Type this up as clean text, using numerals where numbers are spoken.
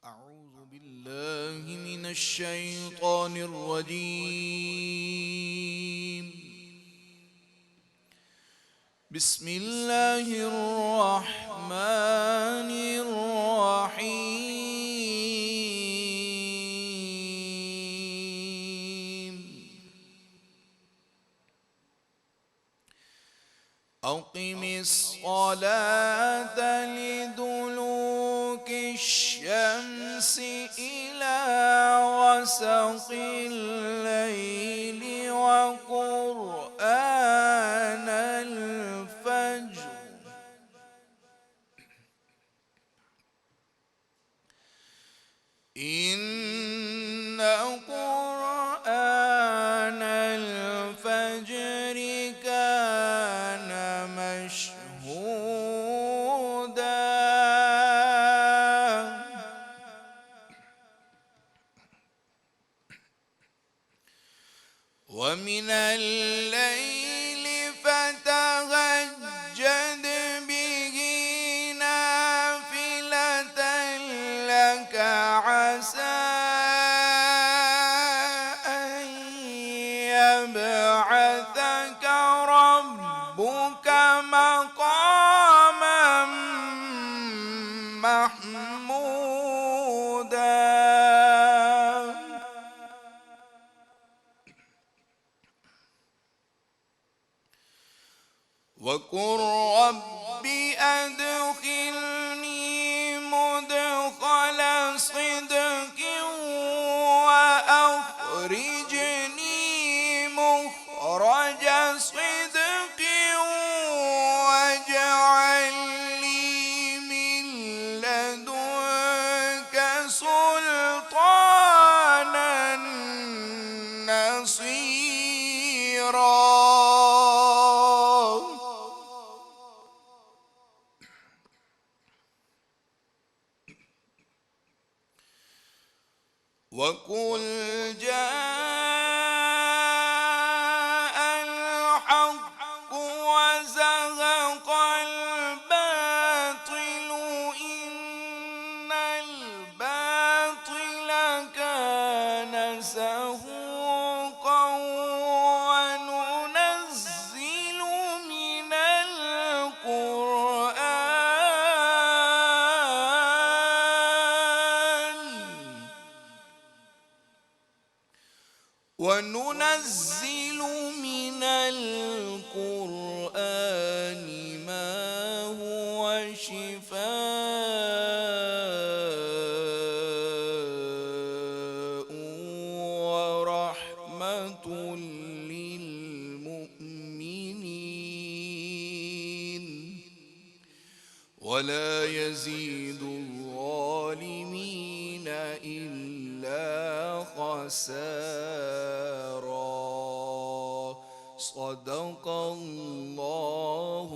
أعوذ بالله من الشيطان الرجيم. بسم الله الرحمن الرحيم. أقم الصلاة لدلوك الشمس إلى غسق الليل وقرآن الفجر إن قرآن الفجر كان مشهودا ومن الليل فتهجد به نافلة لك عسى أن يبعثك ربك مقاما محمودا وقل رب أدخلني مدخل صدق وأخرجني مخرج صدق واجعل لي من لدنك سلطانا نصيرا. وقل جاء الحق وزهق الباطل إن الباطل كان زهوقا وننزل من القرآن ما هو شفاء ورحمة للمؤمنين ولا يزيد الظالمين إلا خسارا. صدق الله